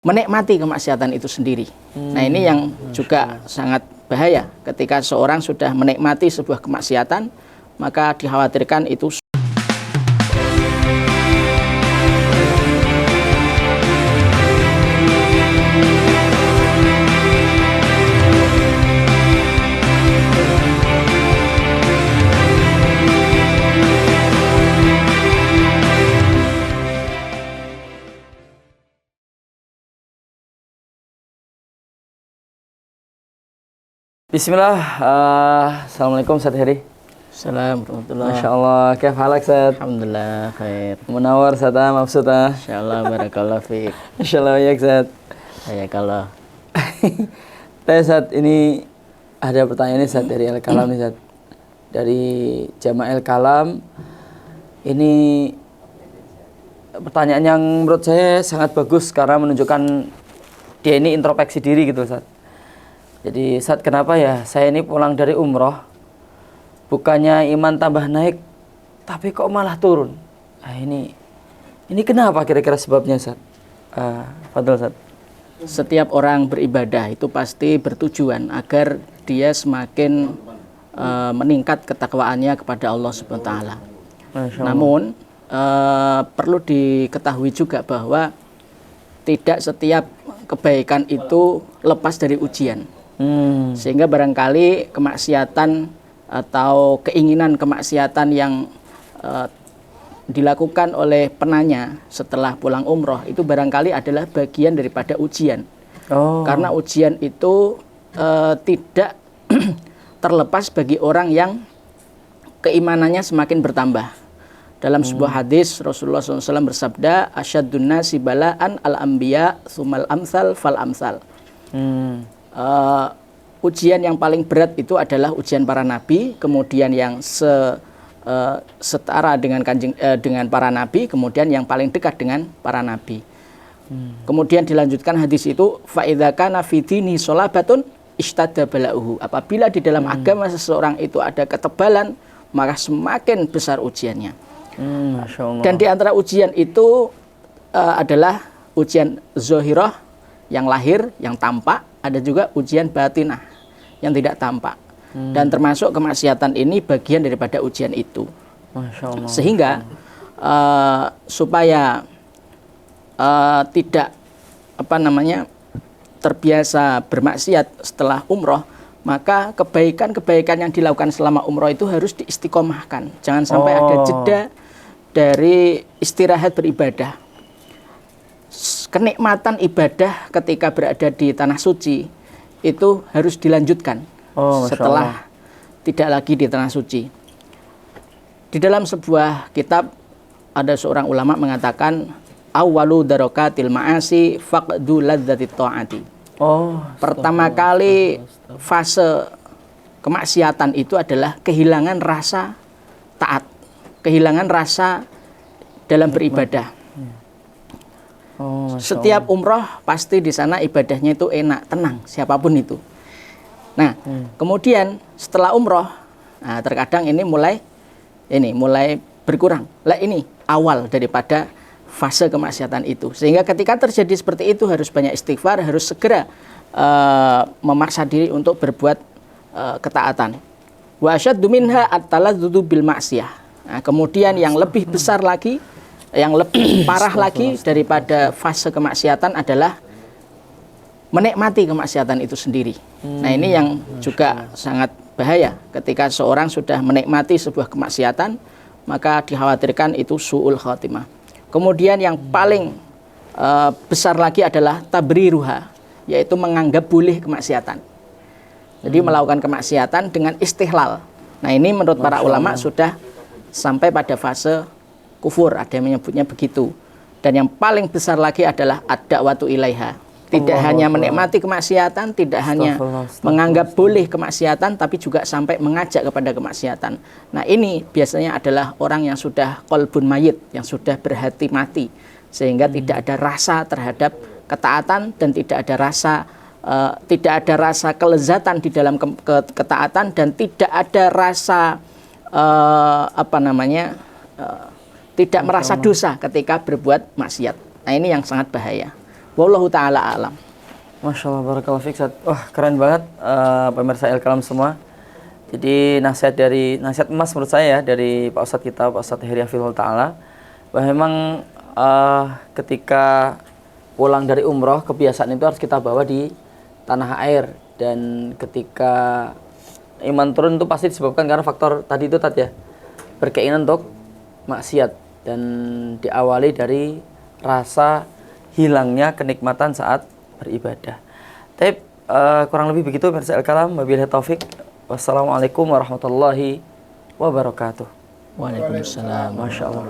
menikmati kemaksiatan itu sendiri. Nah, ini yang juga sangat bahaya ketika seorang sudah menikmati sebuah kemaksiatan, maka dikhawatirkan itu Bismillah, Assalamualaikum Ustaz Heri. Assalamualaikum. Masya Allah, kayak halak Ustaz. Alhamdulillah, khair. Munawar Ustaz, mabsuta. Insyaallah, barakallah fiik. Insyaallah ya Ustaz. Hayakallah. Ustaz, ini ada pertanyaan nih Ustaz dari Al-Kalam nih Ustaz. Dari Jama' Al-Kalam. Ini pertanyaan yang menurut saya sangat bagus karena menunjukkan dia ini introspeksi diri gitu Ustaz. Jadi saat kenapa ya saya ini pulang dari umroh, bukannya iman tambah naik, tapi kok malah turun. Nah, ini kenapa kira-kira sebabnya Ustaz? Fadhil Ustaz. Setiap orang beribadah itu pasti bertujuan agar dia semakin meningkat ketakwaannya kepada Allah Subhanahu wa taala. Namun perlu diketahui juga bahwa tidak setiap kebaikan itu lepas dari ujian. Sehingga barangkali kemaksiatan atau keinginan kemaksiatan yang dilakukan oleh penanya setelah pulang umroh itu barangkali adalah bagian daripada ujian. Karena ujian itu tidak terlepas bagi orang yang keimanannya semakin bertambah. Dalam sebuah hadis Rasulullah SAW bersabda, asyadun nasi bala'an al-anbiya sumal amsal fal amsal. Ujian yang paling berat itu adalah ujian para nabi, kemudian yang setara dengan dengan para nabi, kemudian yang paling dekat dengan para nabi. Kemudian dilanjutkan hadis itu, fa idza kana fi dini sholabatun ishtadda bala'uhu. Apabila di dalam agama seseorang itu ada ketebalan, maka semakin besar ujiannya. Masya Allah. Dan di antara ujian itu adalah ujian zohirah yang lahir, yang tampak, ada juga ujian batinah yang tidak tampak. Dan termasuk kemaksiatan ini bagian daripada ujian itu. Masya Allah. Sehingga supaya tidak terbiasa bermaksiat setelah umroh, maka kebaikan-kebaikan yang dilakukan selama umroh itu harus diistiqomahkan. Jangan sampai ada jeda dari istirahat beribadah. Kenikmatan ibadah ketika berada di tanah suci itu harus dilanjutkan setelah tidak lagi di tanah suci. Di dalam sebuah kitab ada seorang ulama mengatakan awwalu darokatil ma'asi faqdu ladzatit ta'ati. Pertama kali fase kemaksiatan itu adalah kehilangan rasa taat, kehilangan rasa dalam beribadah. Setiap umroh pasti di sana ibadahnya itu enak, tenang, siapapun itu. Nah, kemudian setelah umroh, terkadang ini mulai berkurang. Lah ini awal daripada fase kemaksiatan itu. Sehingga ketika terjadi seperti itu harus banyak istighfar, harus segera memaksa diri untuk berbuat ketaatan. Wa asyaddu minha at-taladzudu bil ma'siyah. Nah, kemudian yang lebih besar lagi, yang lebih parah lagi daripada fase kemaksiatan adalah menikmati kemaksiatan itu sendiri. Nah, ini yang juga sangat bahaya ketika seorang sudah menikmati sebuah kemaksiatan, maka dikhawatirkan itu su'ul khatimah. Kemudian yang paling besar lagi adalah tabriruha, yaitu menganggap boleh kemaksiatan. Jadi melakukan kemaksiatan dengan istihlal. Nah, ini menurut para ulama sudah sampai pada fase kufur, ada yang menyebutnya begitu. Dan yang paling besar lagi adalah ad-da'watu ilaiha. Tidak hanya menikmati kemaksiatan, tidak hanya menganggap boleh kemaksiatan, tapi juga sampai mengajak kepada kemaksiatan. Nah, ini biasanya adalah orang yang sudah qalbun mayit, yang sudah berhati mati, sehingga tidak ada rasa terhadap ketaatan dan tidak ada rasa kelezatan di dalam ketaatan, dan tidak ada rasa tidak merasa dosa ketika berbuat maksiat. Nah, ini yang sangat bahaya. Wallahu taala alam. Masya Allah, barakallahu fiik, Ustaz. Wah, keren banget pemirsa El-Kalam semua. Jadi nasihat emas menurut saya ya dari Pak Ustadz kita, Pak Ustadz Heri Hafizahullah Ta'ala, bahwa memang ketika pulang dari umroh, kebiasaan itu harus kita bawa di tanah air. Dan ketika iman turun itu pasti disebabkan karena faktor tadi itu ya, berkeinginan untuk maksiat dan diawali dari rasa hilangnya kenikmatan saat beribadah. Tapi kurang lebih begitu pemirsa El-Kalam. Wabillahi taufik. Wassalamualaikum warahmatullahi wabarakatuh. Waalaikumsalam. Masya Allah.